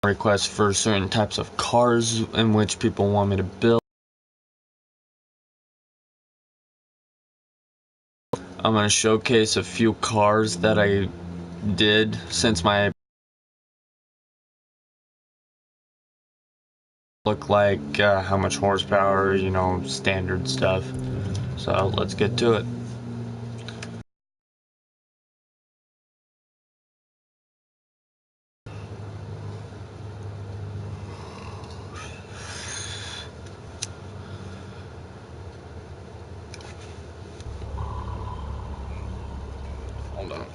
requests for certain types of cars in which people want me to build. I'm going to showcase a few cars that I did since my look like how much horsepower, you know, standard stuff. So let's get to it. Hold on.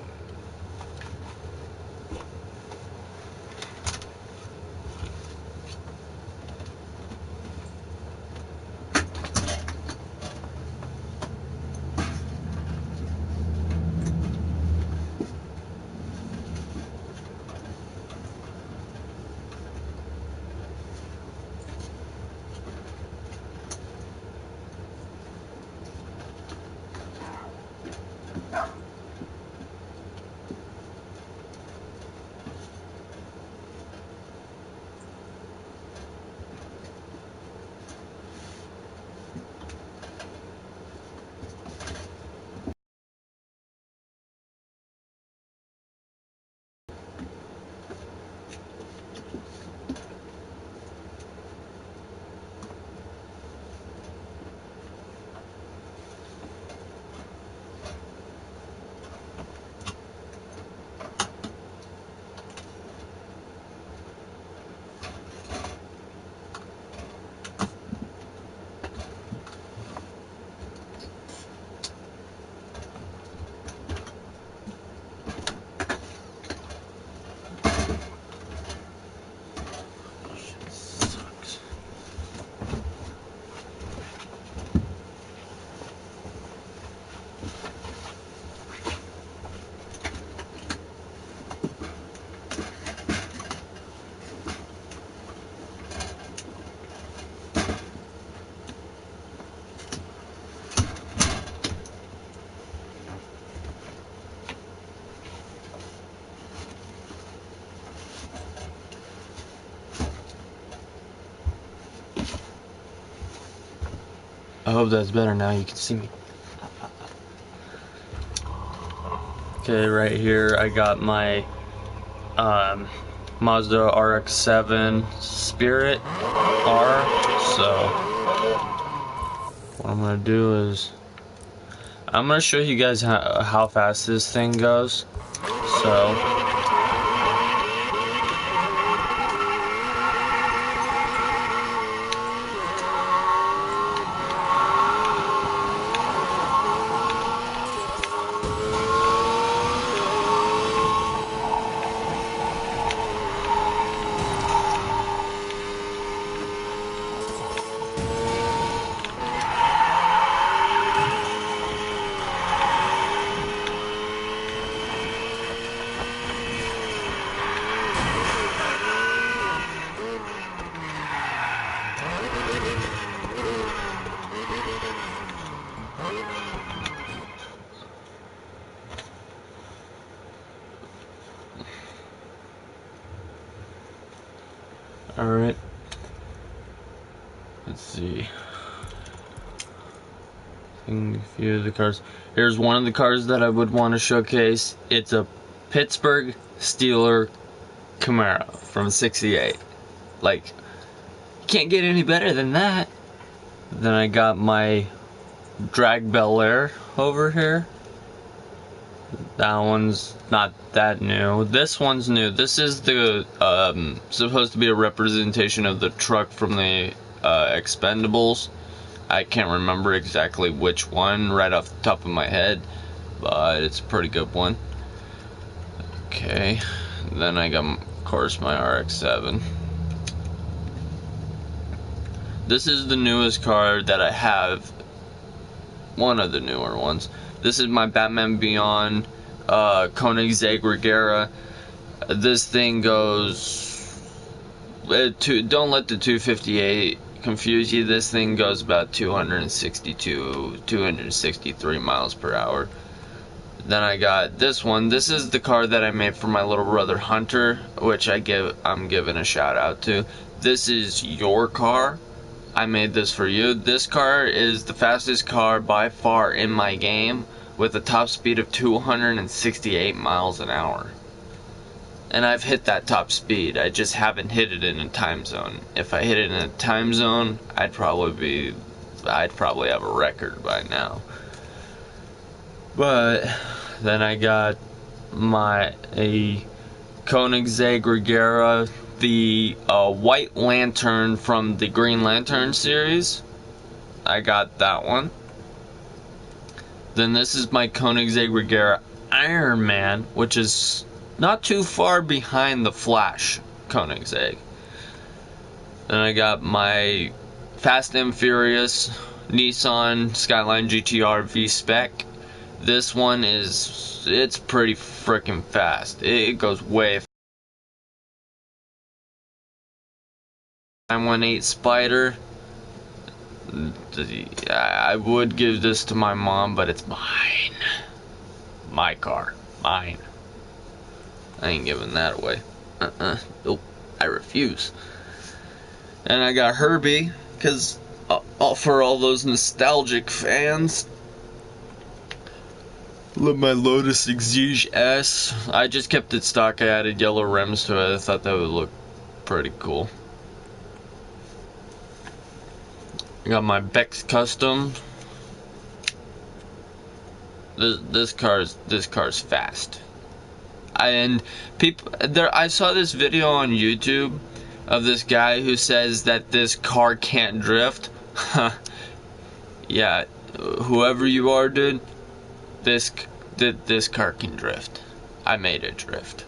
I hope that's better now, you can see me. Okay, right here I got my Mazda RX-7 Spirit R. So what I'm gonna do is I'm gonna show you guys how fast this thing goes. So alright, let's see. A few of the cars. Here's one of the cars that I would want to showcase. It's a Pittsburgh Steeler Camaro from '68. Like, can't get any better than that. Then I got my Drag Bel Air over here. That one's not that new. This one's new. This is the supposed to be a representation of the truck from the Expendables. I can't remember exactly which one right off the top of my head, but it's a pretty good one. Okay, then I got, of course, my RX-7. This is the newest car that I have. One of the newer ones. This is my Batman Beyond Koenigsegg Regera. This thing goes... don't let the 258 confuse you. This thing goes about 262, 263 miles per hour. Then I got this one. This is the car that I made for my little brother Hunter, which I'm giving a shout out to. This is your car. I made this for you. This car is the fastest car by far in my game, with a top speed of 268 miles an hour. And I've hit that top speed. I just haven't hit it in a time zone. If I hit it in a time zone, I'd probably have a record by now. But then I got a Koenigsegg Regera, the White Lantern from the Green Lantern series. I got that one. Then this is my Koenigsegg Regera Iron Man, which is not too far behind the Flash Koenigsegg. Then I got my Fast and Furious Nissan Skyline GTR V-Spec. This one it's pretty freaking fast. It goes way fast. 918 Spider. I would give this to my mom, but it's mine. My car. Mine. I ain't giving that away. Nope. I refuse. And I got Herbie, because for all those nostalgic fans. Love my Lotus Exige S. I just kept it stock. I added yellow rims to it. I thought that would look pretty cool. I got my Bex Custom. This car's fast. I saw this video on YouTube of this guy who says that this car can't drift. Yeah, whoever you are, dude. This car can drift. I made it drift.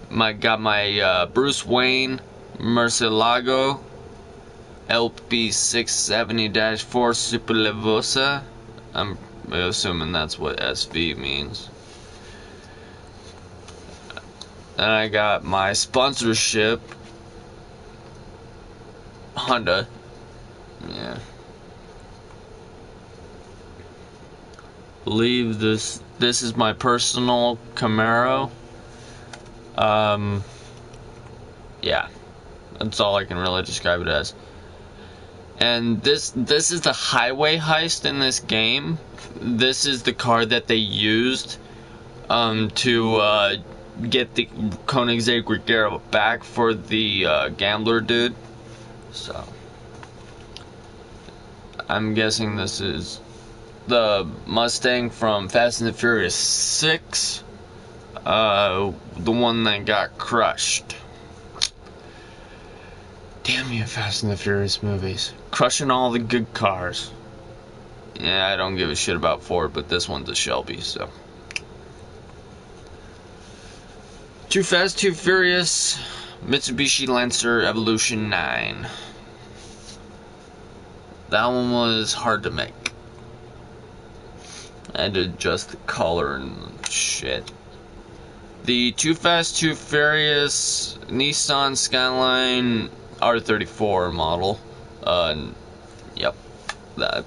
Got my Bruce Wayne Murcielago LP670-4 Superlevosa. I'm assuming that's what SV means. And I got my sponsorship Honda. Yeah. Believe this is my personal Camaro. Yeah, that's all I can really describe it as. And this is the highway heist in this game. This is the car that they used to get the Koenigsegg Regera back for the gambler dude. So I'm guessing this is the Mustang from Fast and the Furious 6, the one that got crushed. Damn you, Fast and the Furious movies. Crushing all the good cars. Yeah, I don't give a shit about Ford, but this one's a Shelby, so. Too Fast, Too Furious, Mitsubishi Lancer Evolution 9. That one was hard to make. I had to adjust the color and shit. The Too Fast, Too Furious Nissan Skyline R34 model. Yep. That.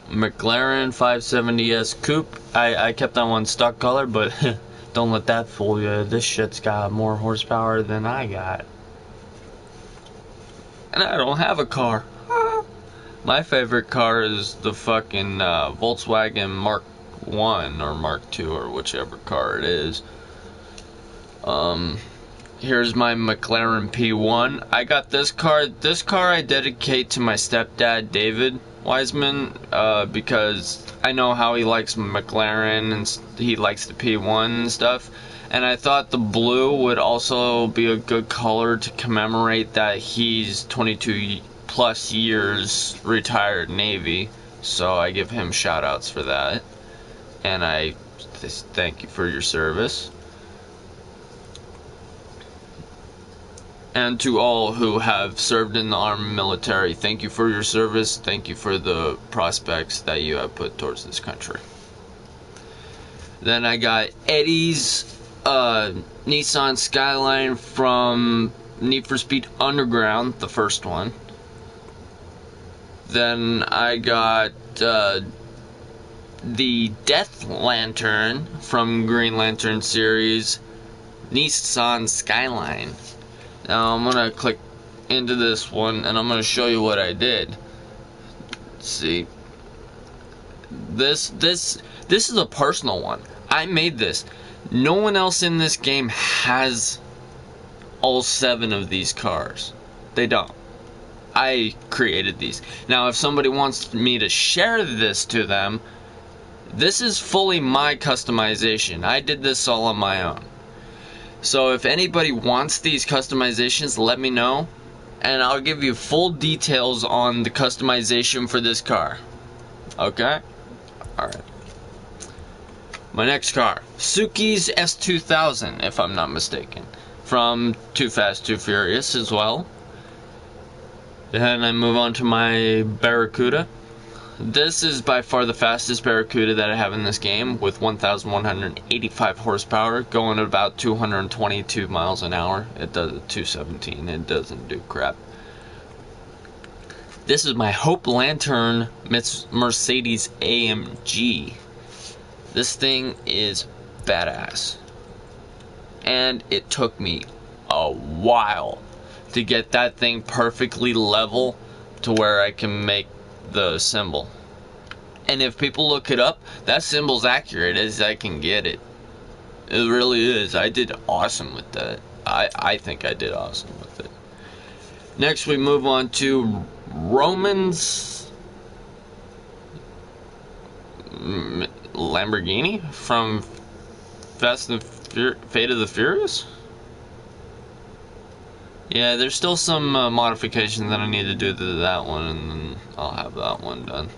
McLaren 570S Coupe. I kept that one stock color, but don't let that fool you. This shit's got more horsepower than I got. And I don't have a car. My favorite car is the fucking Volkswagen Mark 1 or Mark 2 or whichever car it is. Here's my McLaren P1. I got this car. This car I dedicate to my stepdad, David Wiseman, because I know how he likes McLaren and he likes the P1 and stuff. And I thought the blue would also be a good color to commemorate that he's 22 plus years retired Navy, so I give him shout outs for that, and I thank you for your service. And to all who have served in the armed military, thank you for your service, thank you for the prospects that you have put towards this country. Then I got Eddie's Nissan Skyline from Need for Speed Underground, the first one. Then I got the Death Lantern from Green Lantern series, Nissan Skyline. Now I'm gonna click into this one and I'm gonna show you what I did. Let's see. This is a personal one. I made this. No one else in this game has all 7 of these cars. They don't. I created these. Now if somebody wants me to share this to them, this is fully my customization. I did this all on my own. So if anybody wants these customizations, let me know, and I'll give you full details on the customization for this car. Okay? Alright. My next car, Suzuki's S2000, if I'm not mistaken, from Too Fast, Too Furious as well. Then I move on to my Barracuda. This is by far the fastest Barracuda that I have in this game, with 1,185 horsepower, going at about 222 miles an hour. It does 217, it doesn't do crap. This is my Hope Lantern Mercedes AMG. This thing is badass. And it took me a while to get that thing perfectly level to where I can make the symbol. And if people look it up, that symbol's accurate as I can get it. It really is. I did awesome with that. I think I did awesome with it. Next we move on to Roman's Lamborghini from Fate of the Furious. Yeah, there's still some modifications that I need to do to that one, and then I'll have that one done.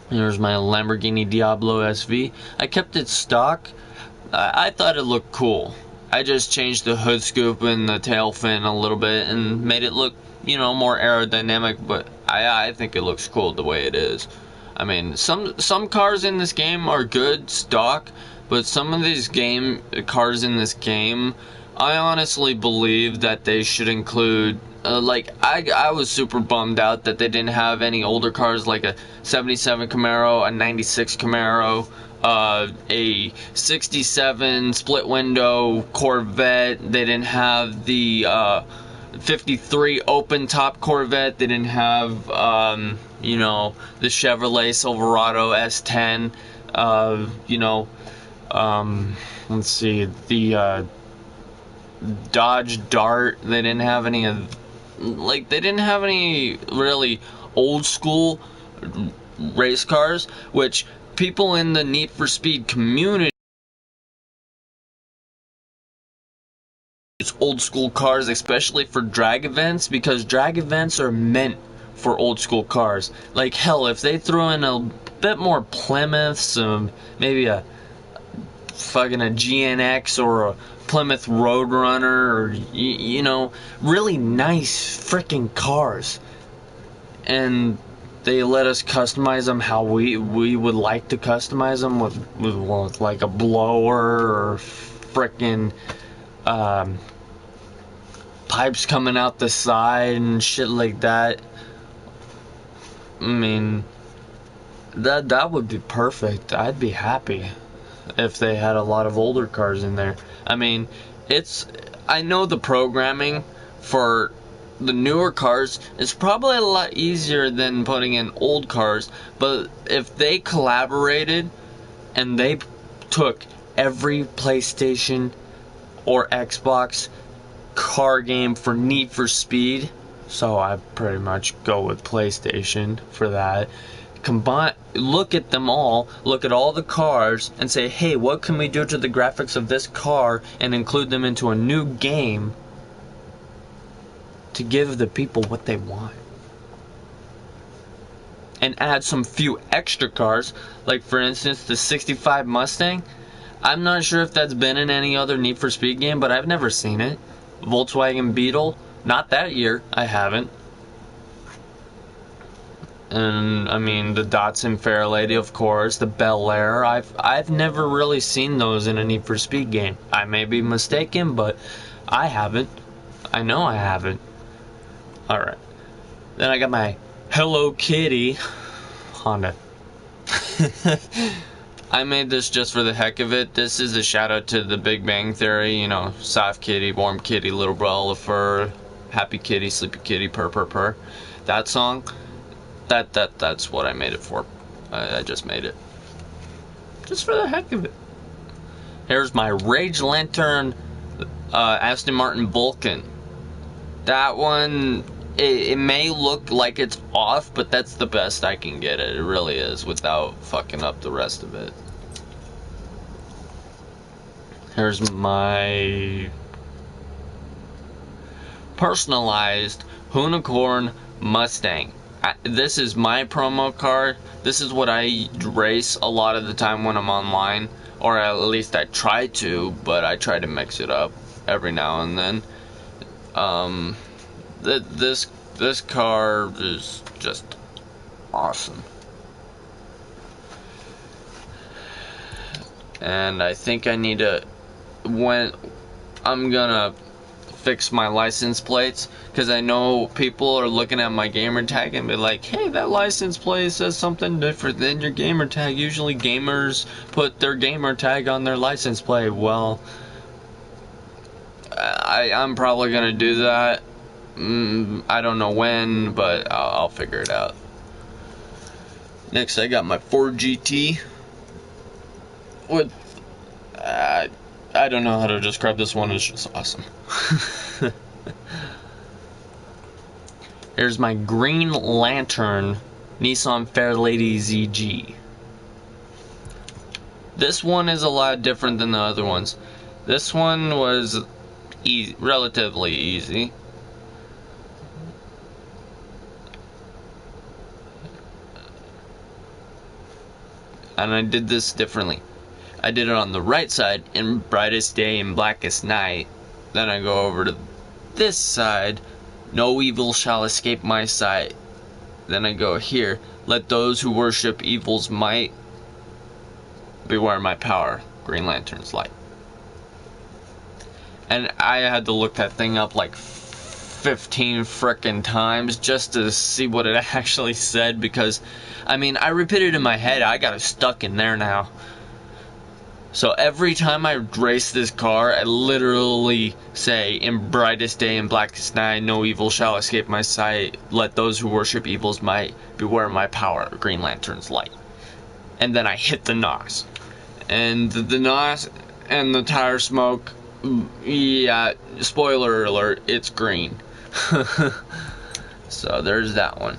Here's my Lamborghini Diablo SV. I kept it stock. I thought it looked cool. I just changed the hood scoop and the tail fin a little bit and made it look, you know, more aerodynamic, but I think it looks cool the way it is. I mean, some cars in this game are good stock, but some of these cars in this game, I honestly believe that they should include, like, I was super bummed out that they didn't have any older cars like a 77 Camaro, a 96 Camaro, a 67 split window Corvette. They didn't have the 53 open top Corvette. They didn't have, you know, the Chevrolet Silverado S10, you know, let's see, the Dodge Dart. They didn't have any of, like, they didn't have any really old school race cars, which people in the Need for Speed community, it's old school cars, especially for drag events, because drag events are meant for old school cars. Like, hell, if they throw in a bit more Plymouths, maybe a fucking a GNX or a Plymouth Roadrunner, or you know, really nice freaking cars, and they let us customize them how we would like to customize them with like a blower or freaking pipes coming out the side and shit like that. I mean, that would be perfect. I'd be happy if they had a lot of older cars in there. I mean, I know the programming for the newer cars is probably a lot easier than putting in old cars, but if they collaborated and they took every PlayStation or Xbox car game for Need for Speed, so I pretty much go with PlayStation for that, look at them all, look at all the cars and say, hey, what can we do to the graphics of this car and include them into a new game to give the people what they want, and add some few extra cars, like for instance the 65 Mustang. I'm not sure if that's been in any other Need for Speed game, but I've never seen it. Volkswagen Beetle, not that year, I haven't. And I mean the Datsun Fairlady, of course, the Bel Air. I've never really seen those in a Need for Speed game. I may be mistaken, but I haven't. I know I haven't. Alright. Then I got my Hello Kitty Honda. I made this just for the heck of it. This is a shout out to the Big Bang Theory, you know, soft kitty, warm kitty, little ball of fur, happy kitty, sleepy kitty, purr purr purr. That song, that's what I made it for. I just made it. Just for the heck of it. Here's my Rage Lantern Aston Martin Vulcan. That one, it may look like it's off, but that's the best I can get it. It really is, without fucking up the rest of it. Here's my personalized Unicorn Mustang. This is my promo car. This is what I race a lot of the time when I'm online, or at least I try to, but I try to mix it up every now and then. This car is just awesome. And I think I need to, when I'm gonna fix my license plates, because I know people are looking at my gamer tag and be like, hey, that license plate says something different than your gamer tag. Usually gamers put their gamer tag on their license plate. Well, I'm probably gonna do that. I don't know when, but I'll figure it out. Next, I got my Ford GT with I don't know how to describe this one. It's just awesome. Here's my Green Lantern Nissan Fairlady ZG. This one is a lot different than the other ones. This one was relatively easy. And I did this differently. I did it on the right side in brightest day and blackest night. Then I go over to this side. No evil shall escape my sight. Then I go here. Let those who worship evil's might beware my power. Green Lantern's light. And I had to look that thing up like 15 frickin' times just to see what it actually said, because I mean, I repeated it in my head. I got it stuck in there now. So every time I race this car, I literally say, in brightest day and blackest night, no evil shall escape my sight. Let those who worship evil's might beware my power. Green Lantern's light. And then I hit the NOS. And the NOS and the tire smoke, yeah, spoiler alert, it's green. So there's that one.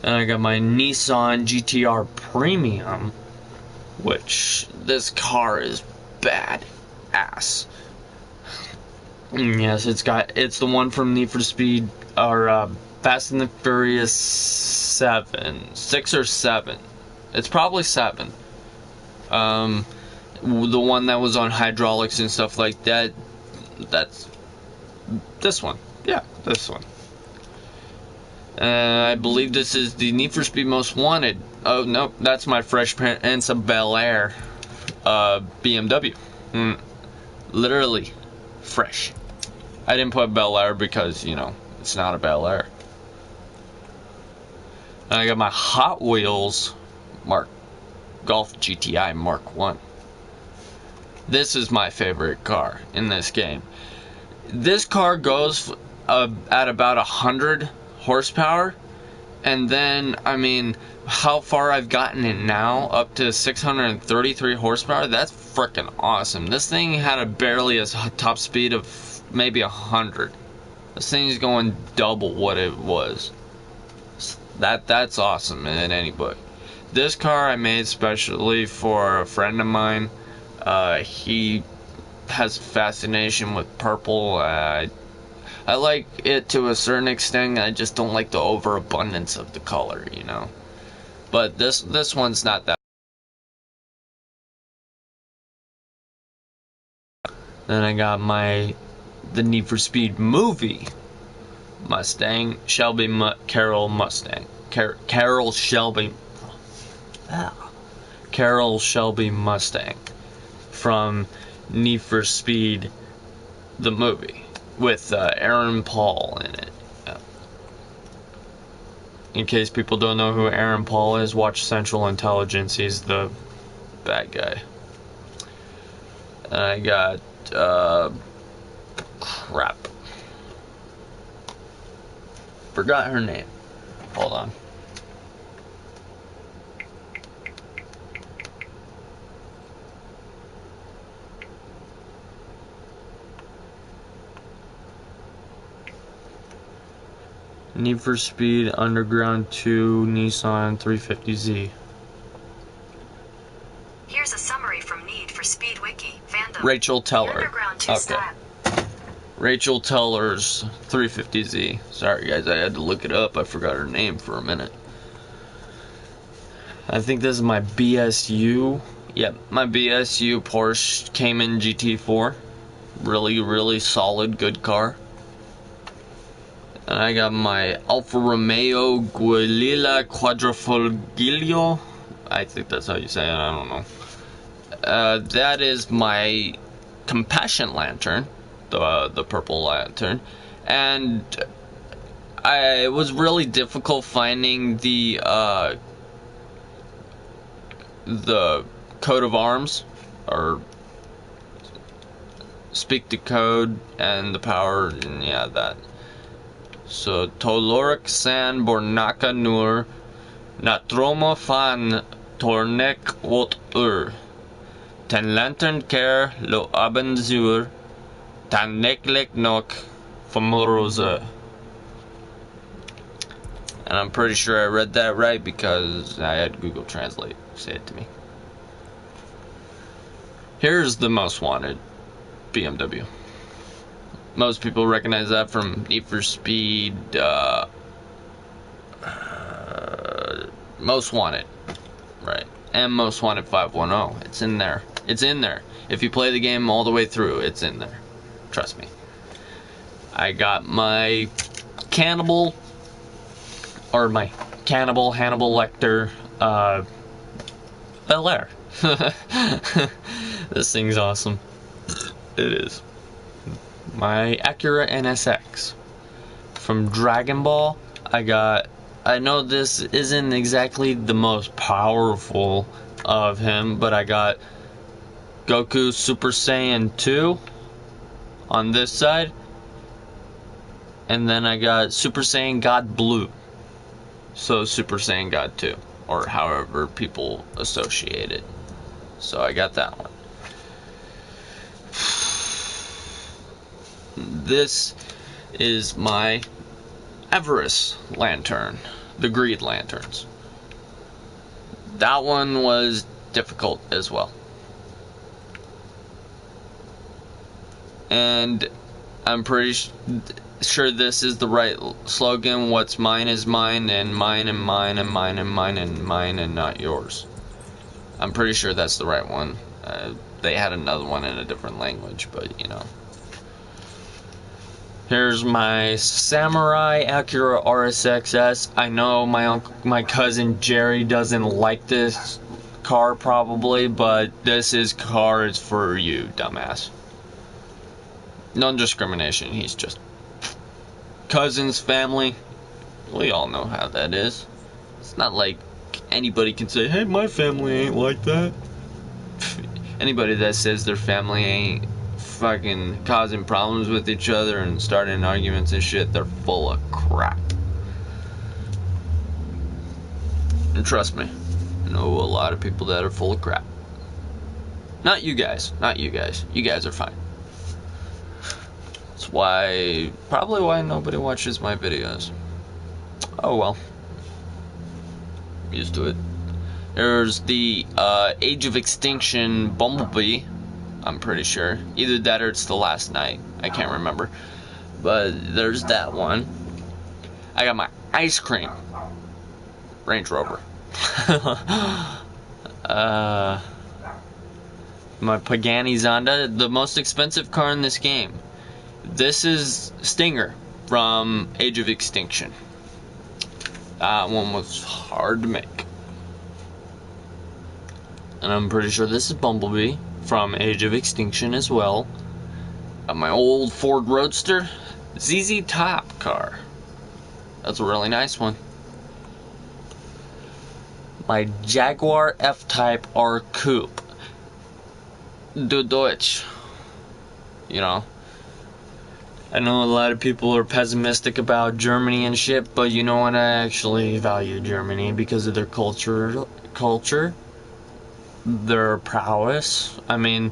And I got my Nissan GTR Premium, which this car is bad ass. Yes, it's the one from Need for Speed, or Fast and the Furious 6 or 7. It's probably 7. The one that was on hydraulics and stuff like that. That's this one. Yeah, this one. I believe this is the Need for Speed Most Wanted. Oh, no, that's my Fresh Prince of Bel-Air BMW. Literally fresh. I didn't put Bel-Air because, you know, it's not a Bel-Air. And I got my Hot Wheels Golf GTI Mark 1. This is my favorite car in this game. This car goes at about 100 horsepower, and then, I mean, how far I've gotten it now, up to 633 horsepower, that's freaking awesome. This thing had barely a top speed of maybe 100. This thing's going double what it was. That's awesome in any book. This car I made specially for a friend of mine. He has a fascination with purple. I like it to a certain extent. I just don't like the overabundance of the color, you know. But this one's not that. Then I got the Need for Speed movie Mustang, Carroll Mustang. Carroll Shelby Mustang from Need for Speed the movie with Aaron Paul in it. In case people don't know who Aaron Paul is, watch Central Intelligence. He's the bad guy. And I got, crap. Forgot her name. Hold on. Need for Speed Underground 2 Nissan 350Z. Here's a summary from Need for Speed Wiki. Fandom. Rachel Teller. Underground 2 Okay. style. Rachel Teller's 350Z. Sorry guys, I had to look it up. I forgot her name for a minute. I think this is my BSU. Yep, my BSU Porsche Cayman GT4. Really, really solid, good car. And I got my Alfa Romeo Giulietta Quadrifoglio. I think that's how you say it, I don't know. That is my Compassion Lantern, the purple lantern. And it was really difficult finding the coat of arms, or speak the code and the power, and yeah, that. So, Tolorik San Bornaka Nur Natroma Fan Tornek Wot Ten Lantern Care Lo Abenzur Tan Neklek Nok Famorosa. And I'm pretty sure I read that right because I had Google Translate say it to me. Here's the most wanted BMW. Most people recognize that from Need for Speed, Most Wanted, right? And Most Wanted 510. It's in there. It's in there. If you play the game all the way through, it's in there. Trust me. I got my Hannibal Hannibal Lecter, Bel Air. This thing's awesome. It is. My Acura NSX. From Dragon Ball, I know this isn't exactly the most powerful of him, but I got Goku Super Saiyan 2 on this side, and then I got Super Saiyan God Blue. So Super Saiyan God 2, or however people associate it. So I got that one. This is my Everest lantern, the Greed lanterns. That one was difficult as well. And I'm pretty sure this is the right slogan. What's mine is mine, and mine and mine and mine and mine and mine and not yours. I'm pretty sure that's the right one. They had another one in a different language, but you know. Here's my Samurai Acura RSXS. I know my cousin Jerry doesn't like this car probably, but this car is for you, dumbass. No discrimination. He's just cousins, family. We all know how that is. It's not like anybody can say, hey, my family ain't like that. Anybody that says their family ain't fucking causing problems with each other and starting arguments and shit, they're full of crap. And trust me, I know a lot of people that are full of crap. Not you guys. You guys are fine. That's probably why nobody watches my videos. Oh well. Used to it. There's the Age of Extinction Bumblebee. I'm pretty sure. Either that or it's the Last Night. I can't remember. But there's that one. I got my Ice Cream Range Rover. My Pagani Zonda, the most expensive car in this game. This is Stinger from Age of Extinction. That one was hard to make. And I'm pretty sure this is Bumblebee from Age of Extinction as well. Got my old Ford Roadster, ZZ Top car. That's a really nice one. my Jaguar F-Type R Coupe. Du Deutsch. You know, I know a lot of people are pessimistic about Germany and shit, but you know what? I actually value Germany because of their culture, their prowess. I mean,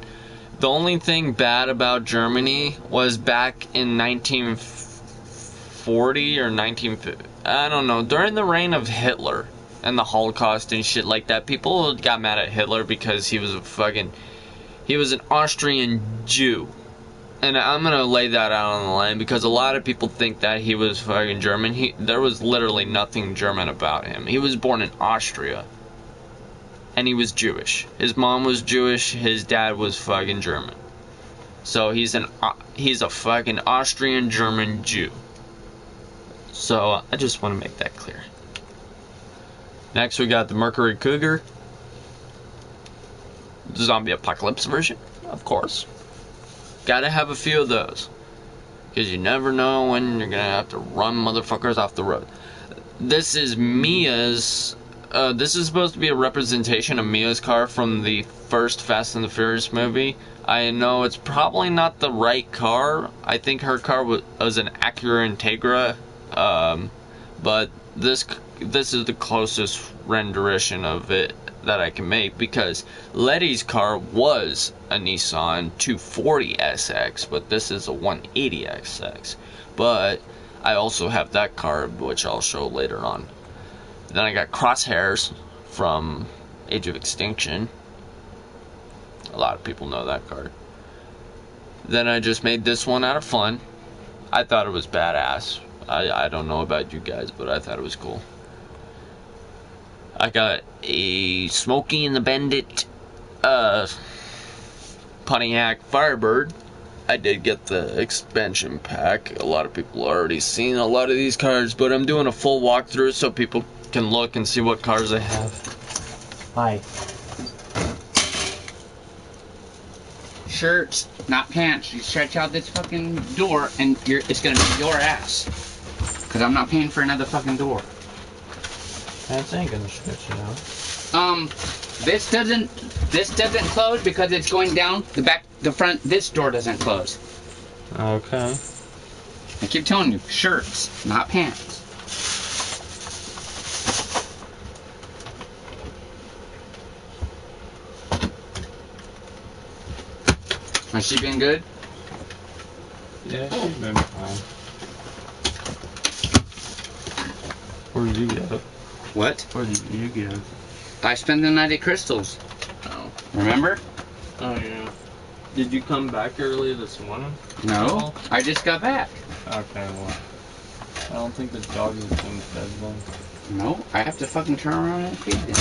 the only thing bad about Germany was back in 1940 or 1950, I don't know, during the reign of Hitler and the Holocaust and shit like that, people got mad at Hitler because he was an Austrian Jew. And I'm gonna lay that out on the line because a lot of people think that he was fucking German. There was literally nothing German about him. He was born in Austria. And he was Jewish. His mom was Jewish, his dad was fucking German. So he's a fucking Austrian German Jew. So I just want to make that clear. Next we got the Mercury Cougar. The zombie apocalypse version, of course. Gotta have a few of those. Because you never know when you're gonna have to run motherfuckers off the road. This is Mia's. This is supposed to be a representation of Mia's car from the first Fast and the Furious movie. I know it's probably not the right car. I think her car was an Acura Integra. But this is the closest rendition of it that I can make, because Letty's car was a Nissan 240 SX, but this is a 180 SX. But I also have that car, which I'll show later on. Then I got Crosshairs from Age of Extinction. A lot of people know that car. Then I just made this one out of fun. I thought it was badass. I don't know about you guys, but I thought it was cool. I got a Smokey and the Bandit Pontiac Firebird. I did get the expansion pack. A lot of people already seen a lot of these cars, but I'm doing a full walkthrough so people can look and see what cars I have. Hi. Shirts, not pants. You stretch out this fucking door and it's gonna be your ass. Cause I'm not paying for another fucking door. Pants ain't gonna stretch it out. This doesn't close because it's going down the back, the front. This door doesn't close. Okay. I keep telling you, shirts, not pants. Has she been good? Yeah, she's been fine. Where did you go? What? Where did you go? I spent the night at Crystal's. Oh. Remember? Oh, yeah. Did you come back early this morning? No, I just got back. Okay, well. I don't think the dog has been fed long. No, I have to fucking turn around and feed them.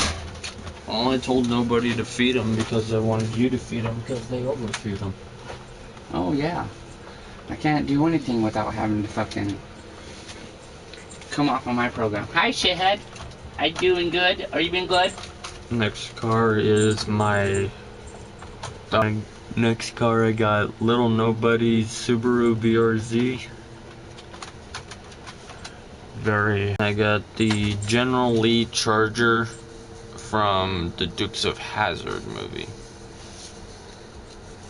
Well, I told nobody to feed them because I wanted you to feed them because they overfeed them. Oh, yeah. I can't do anything without having to fucking come off on my program. Hi, shithead. I doing good? Are you been good? Next car is my next car. I got Little Nobody Subaru BRZ. I got the General Lee Charger from the Dukes of Hazzard movie.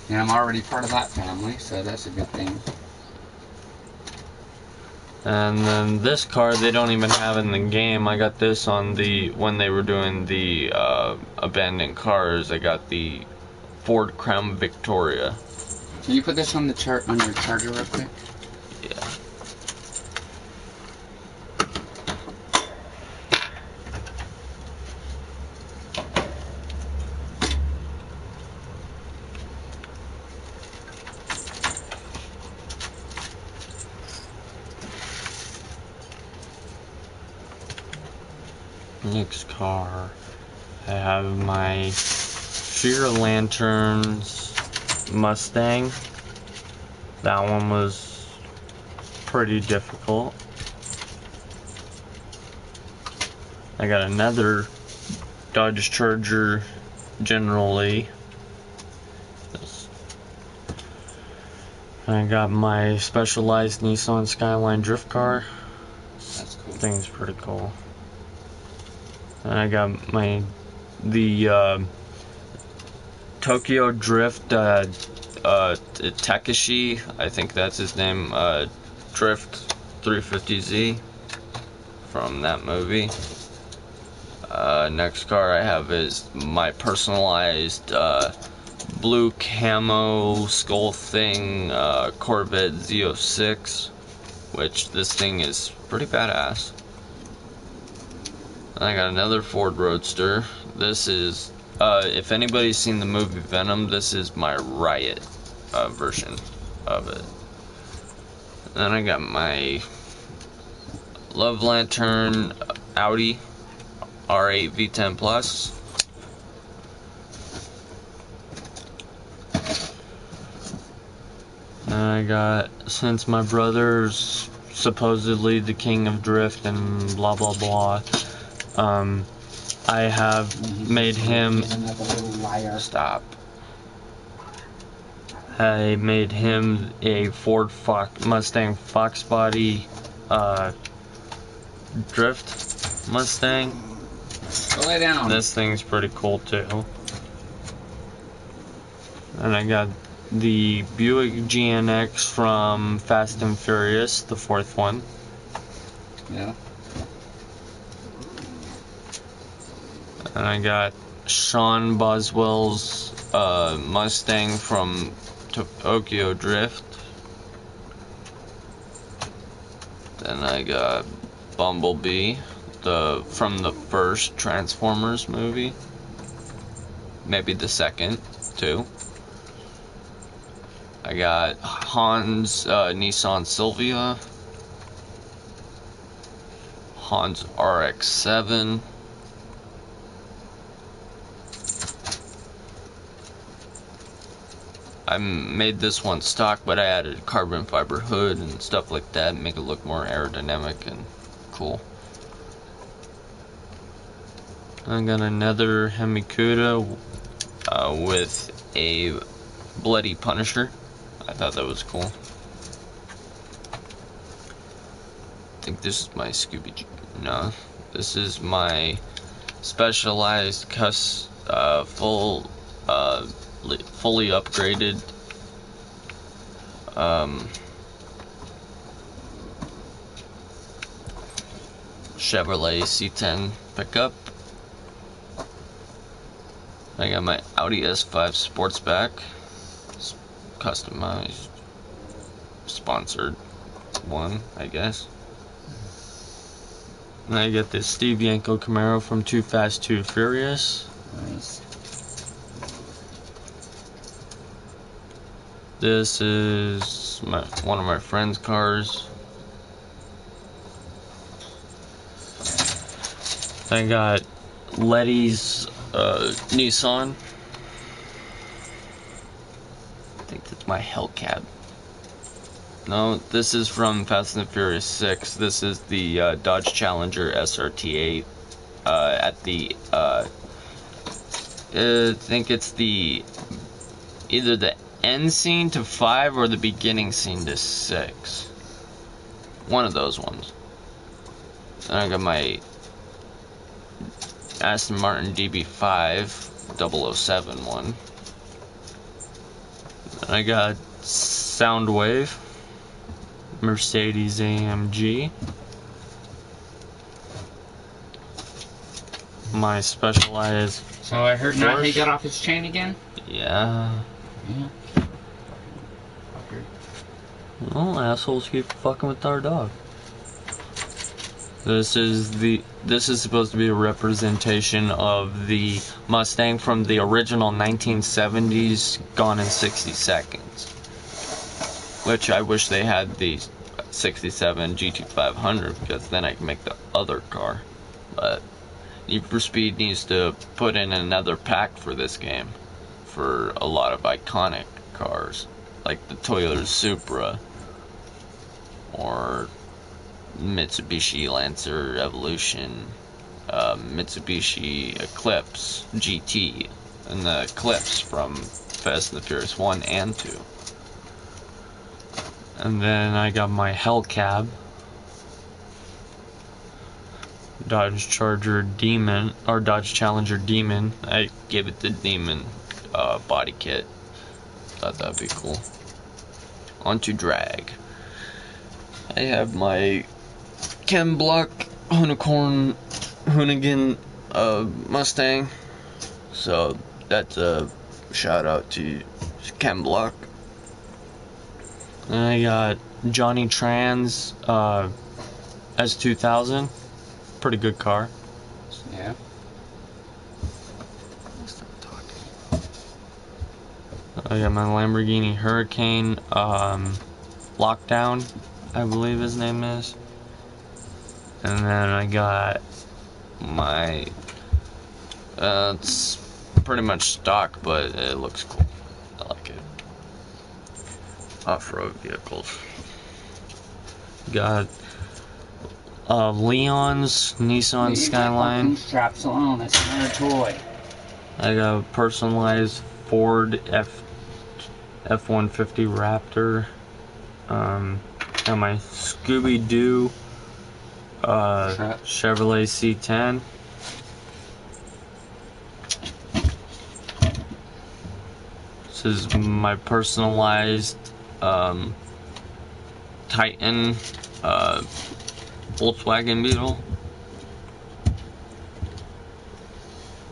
And I'm already part of that family, so that's a good thing. And then this car they don't even have in the game. I got this on when they were doing the abandoned cars. I got the Ford Crown Victoria. Can you put this on the on your charger real quick? Yeah. Next car, I have my Sheer Lanterns Mustang. That one was pretty difficult. I got another Dodge Charger General Lee. I got my specialized Nissan Skyline drift car. That's cool. Thing's pretty cool. And I got the Tokyo Drift Takeshi, I think that's his name, Drift 350Z from that movie. Next car I have is my personalized blue camo skull thing Corvette Z06, which this thing is pretty badass. I got another Ford Roadster. This is, if anybody's seen the movie Venom, this is my Riot version of it. Then I got my Love Lantern Audi R8 V10 Plus. And I got, since my brother's supposedly the king of drift and blah blah blah, I have made him stop. I made him a Ford Mustang Fox Body drift Mustang. Go lay down. This thing's pretty cool too. And I got the Buick GNX from Fast and Furious, the fourth one. Yeah. And I got Sean Boswell's Mustang from Tokyo Drift. Then I got Bumblebee, from the first Transformers movie. Maybe the second, too. I got Han's Nissan Silvia, Han's RX-7, I made this one stock, but I added carbon fiber hood and stuff like that, make it look more aerodynamic and cool. I got another Hemi-Cuda with a Bloody Punisher. I thought that was cool. I think this is my Scooby. No, this is my specialized fully upgraded Chevrolet C10 pickup. I got my Audi S5 Sportsback, customized, sponsored one, I guess. And I get this Steve Yanko Camaro from Too Fast, Too Furious. Nice. This is one of my friend's cars. I got Letty's Nissan. I think that's my Hellcat. No, this is from Fast and Furious 6. This is the Dodge Challenger SRT8 at the I think it's either the end scene to 5 or the beginning scene to 6. One of those ones. And I got my Aston Martin DB5 007 one. And I got Soundwave Mercedes AMG. My specialized. So I heard now he got off his chain again? Yeah. Yeah. Well, assholes keep fucking with our dog. This is supposed to be a representation of the Mustang from the original 1970s, Gone in 60 Seconds. Which I wish they had the 67 GT500, because then I can make the other car. But Need for Speed needs to put in another pack for this game for a lot of iconic cars, like the Toyota Supra or Mitsubishi Lancer Evolution, Mitsubishi Eclipse GT, and the Eclipse from Fast and the Furious 1 and 2. And then I got my Hellcab. Dodge Charger Demon, or Dodge Challenger Demon. I gave it the Demon body kit. Thought that'd be cool. Onto drag. I have my Chem Block Unicorn Hoonigan Mustang. So that's a shout out to Chem Block. And I got Johnny Trans S2000. Pretty good car. Yeah. I got my Lamborghini Hurricane Lockdown, I believe his name is. And then I got my it's pretty much stock, but it looks cool. I like it. Off-road vehicles. Got Leon's Nissan Skyline. Straps alone. That's another toy. I got a personalized Ford F-150 Raptor. Got my Scooby-Doo Chevrolet C10. This is my personalized Titan Volkswagen Beetle.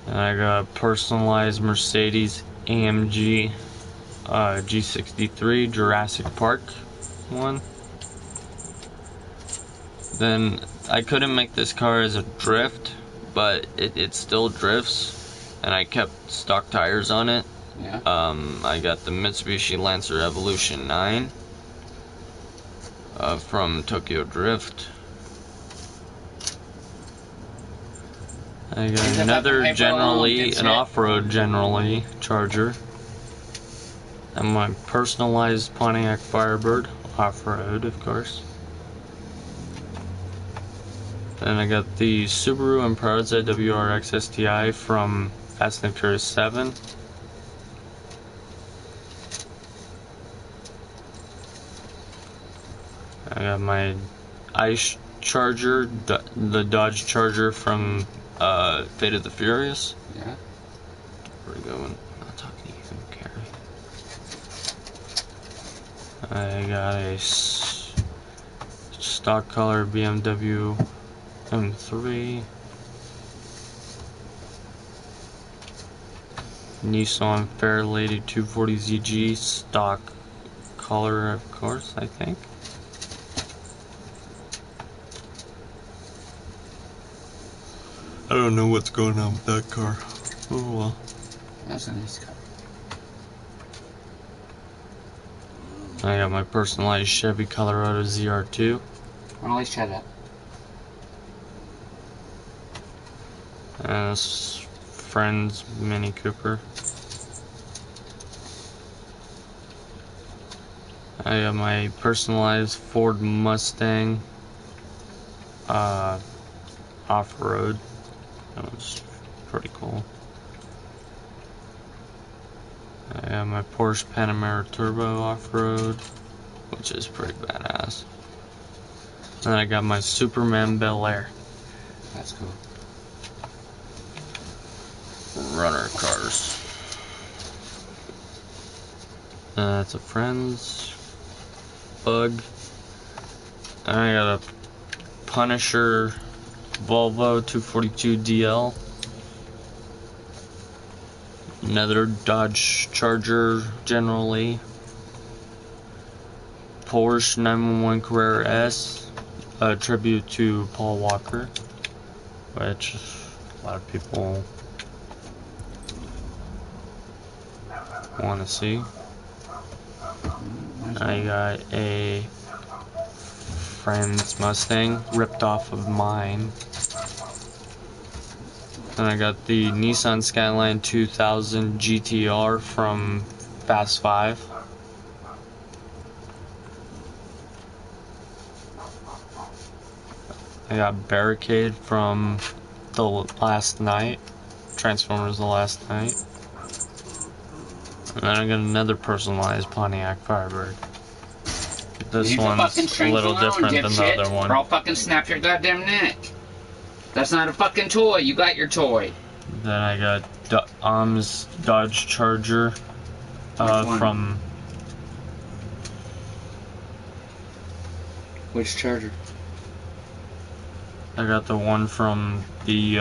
And I got a personalized Mercedes AMG G63 Jurassic Park one. Then I couldn't make this car as a drift, but it still drifts, and I kept stock tires on it. Yeah. I got the Mitsubishi Lancer Evolution 9 from Tokyo Drift. I got another General Lee, an off-road General Lee Charger. And my personalized Pontiac Firebird, off-road of course. Then I got the Subaru Impreza WRX STI from Fast and Furious 7. I got my Ice Charger, the Dodge Charger from Fate of the Furious. Yeah. Pretty good one. I'll talk to you, Carrie. I got a stock color BMW M3. Nissan Fairlady 240ZG stock color, of course, I think. I don't know what's going on with that car. Oh well. That's a nice car. I got my personalized Chevy Colorado ZR2. Only shut up. And this friend's Mini Cooper. I got my personalized Ford Mustang off-road. That was pretty cool. I got my Porsche Panamera Turbo off-road, which is pretty badass. And then I got my Superman Bel Air. That's cool. Runner cars. It's a friend's Bug. And I got a Punisher Volvo 242 DL. Another Dodge Charger General Lee. Porsche 911 Carrera S. A tribute to Paul Walker, which a lot of people want to see. I got a friend's Mustang ripped off of mine. And I got the Nissan Skyline 2000 GTR from Fast 5. I got Barricade from The Last Night, Transformers The Last Night. And then I got another personalized Pontiac Firebird. This one's a little different than the other one. Or I'll fucking snap your goddamn neck. That's not a fucking toy. You got your toy. Then I got Dodge Charger from... Which Charger? I got the one from the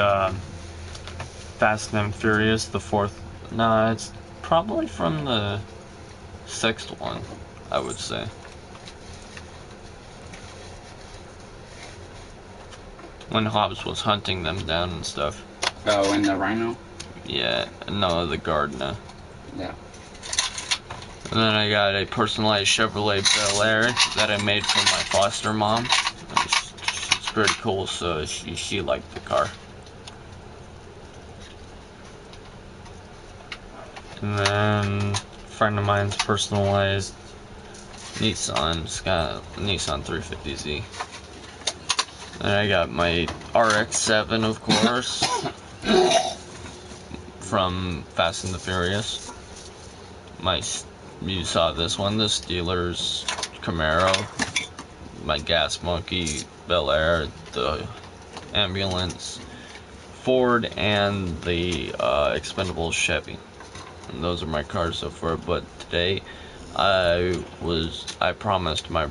Fast and Furious, the fourth. Nah, it's probably from the sixth one, I would say. When Hobbs was hunting them down and stuff. Oh, and the Rhino? Yeah, no, the Gardner. Yeah. And then I got a personalized Chevrolet Bel Air that I made for my foster mom. It's pretty cool, so she liked the car. And then a friend of mine's personalized Nissan. It's got a Nissan 350Z. And I got my RX-7, of course, from Fast and the Furious. You saw this one, the Steelers Camaro, my Gas Monkey Bel Air, the ambulance Ford, and the expendable Chevy. And those are my cars so far. But today, I promised my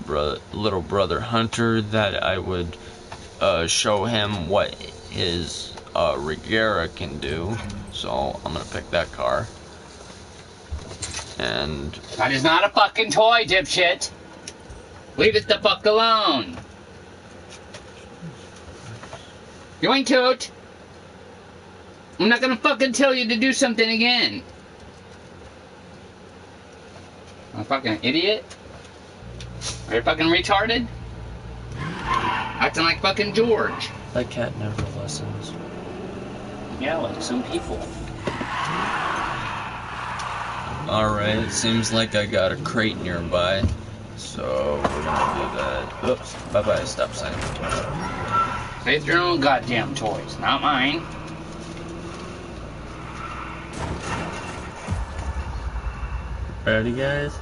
little brother Hunter that I would show him what his Regera can do. So I'm gonna pick that car. And that is not a fucking toy, dipshit. Leave it the fuck alone. You ain't cute. I'm not gonna fucking tell you to do something again. I'm a fucking idiot. Are you fucking retarded? Acting like fucking George. that cat never listens. Yeah, like some people. Alright, it seems like I got a crate nearby, so we're gonna do that. Oops, bye-bye, stop sign. Save your own goddamn toys, not mine. Ready, guys?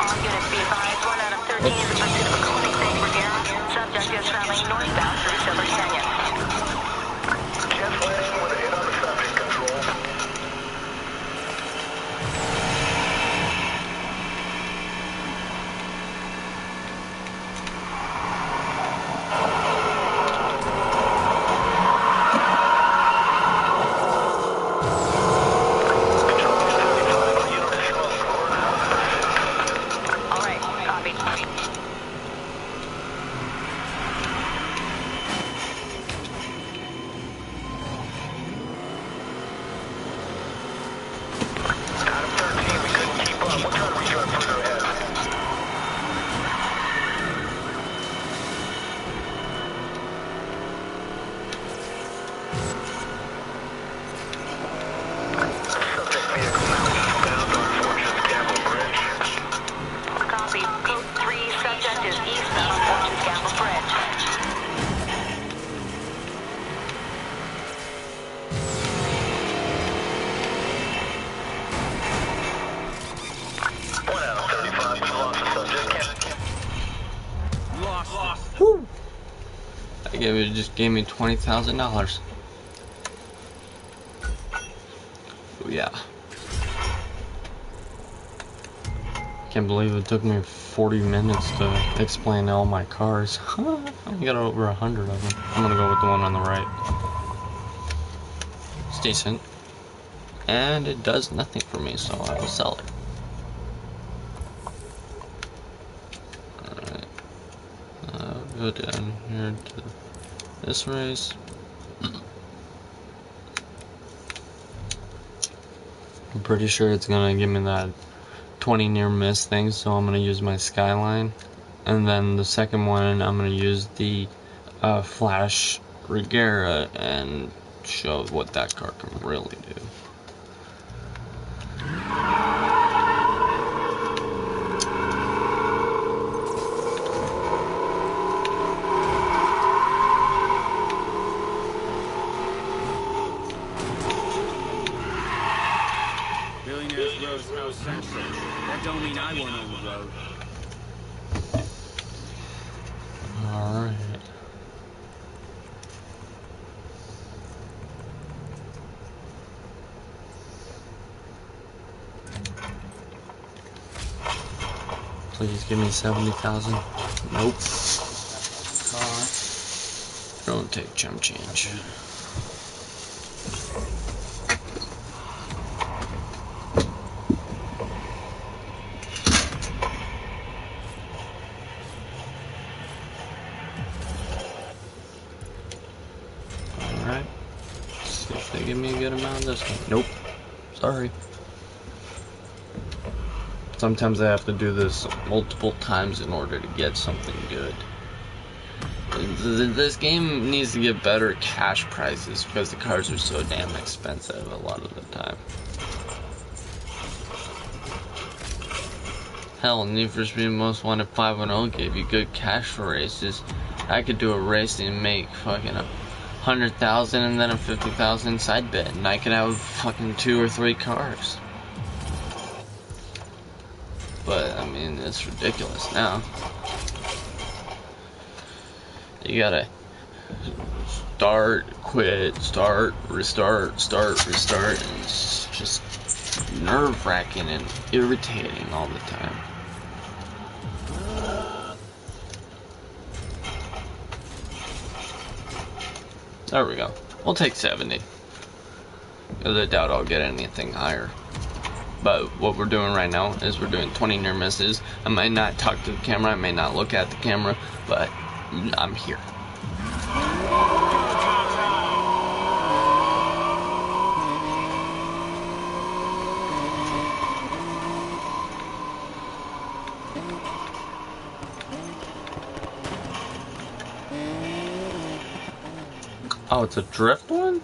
All units be advised, 1 out of 13 is in pursuit of a Colony Safe Regera. Subject is traveling northbound through Silver Canyon. Just landing with a hit on the subject, control. All right, copy. Out of 13, we couldn't keep up. We'll try to reach out further ahead. Subject vehicle now eastbound on Fortune's Gamble Bridge. Copy. Code 3, subject is eastbound Fortune's Gamble Bridge. One out of 35, we lost the subject. Lost. Whew. It just gave me $20,000. Oh, yeah. Can't believe it took me 40 minutes to explain all my cars. I got over 100 of them. I'm gonna go with the one on the right. It's decent. And it does nothing for me, so I will sell it. Alright. I'll go down here to this race. I'm pretty sure it's gonna give me that 20 near miss thing, so I'm gonna use my Skyline. And then the second one, I'm gonna use the Flash Regera and show what that car can really do. my one on the road. Alright. Please give me 70,000. Nope. Car. Don't take chump change. Alright. See if they give me a good amount this one. Nope. Sorry. Sometimes I have to do this multiple times in order to get something good. This game needs to get better cash prices because the cars are so damn expensive a lot of the time. Hell, Need for Speed Most Wanted 510 gave you good cash for races. I could do a race and make fucking 100,000 and then a 50,000 side bet, and I could have fucking 2 or 3 cars. But I mean, it's ridiculous now. You gotta start, quit, start, restart, and it's just nerve-wracking and irritating all the time. There we go. We'll take 70. Because I doubt I'll get anything higher. But what we're doing right now is we're doing 20 near misses. I might not talk to the camera, I may not look at the camera, but I'm here. Oh, it's a drift one?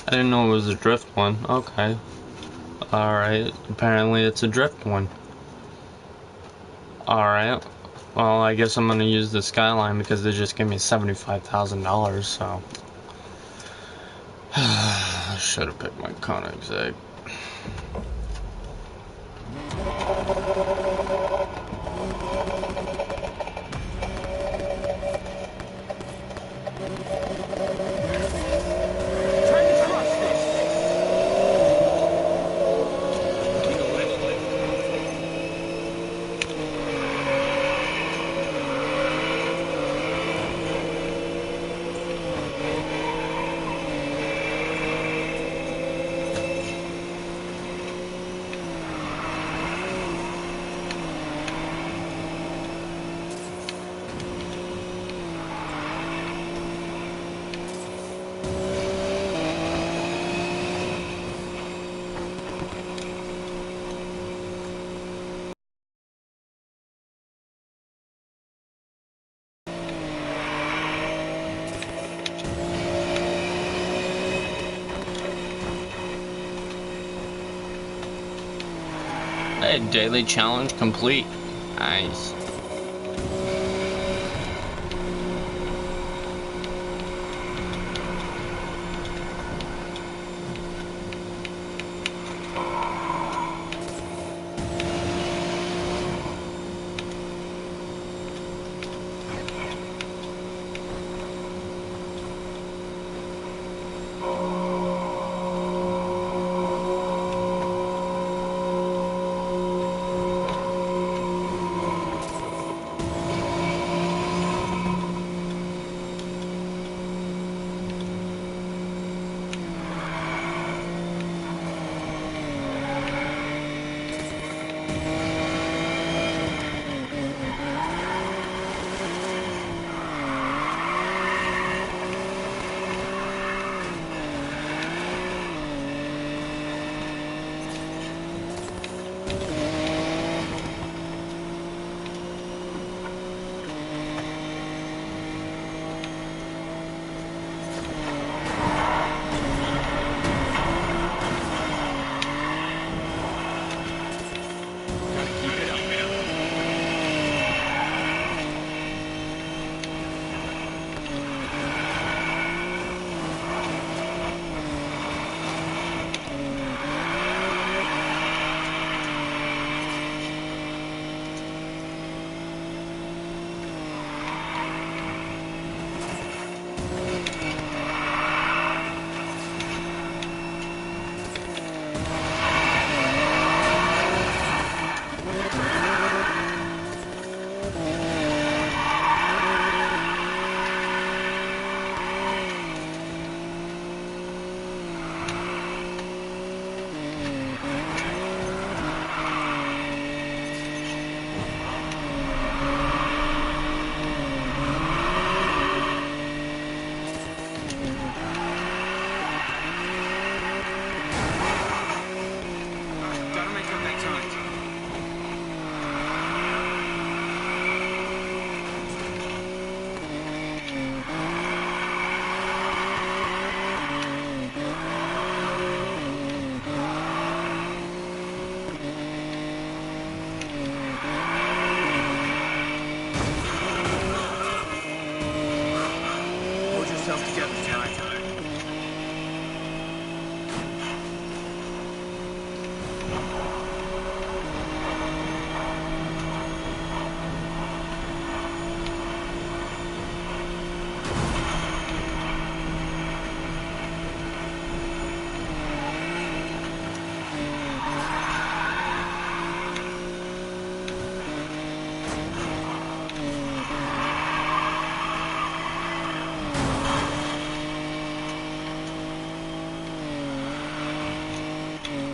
I didn't know it was a drift one. Okay. Alright. Apparently it's a drift one. Alright. Well, I guess I'm gonna use the Skyline because they just gave me $75,000, so. I should have picked my Koenigsegg. Hey, daily challenge complete. Nice.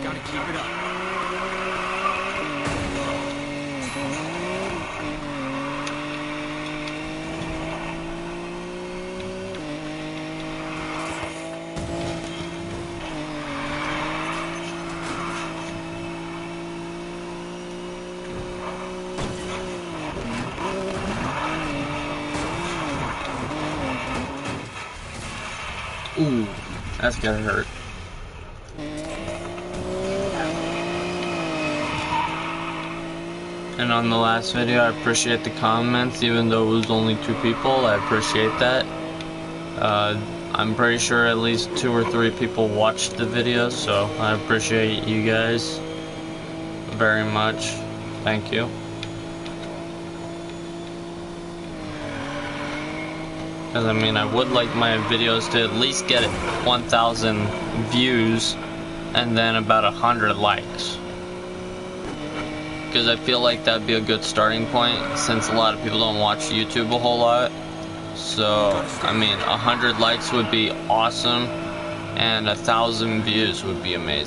Gotta keep it up. Ooh, that's gonna hurt. And on the last video, I appreciate the comments, even though it was only 2 people. I appreciate that. I'm pretty sure at least 2 or 3 people watched the video, so I appreciate you guys very much. Thank you. Because I mean, I would like my videos to at least get 1,000 views and then about 100 likes. Because I feel like that'd be a good starting point, since a lot of people don't watch YouTube a whole lot. So, I mean, 100 likes would be awesome, and 1,000 views would be amazing.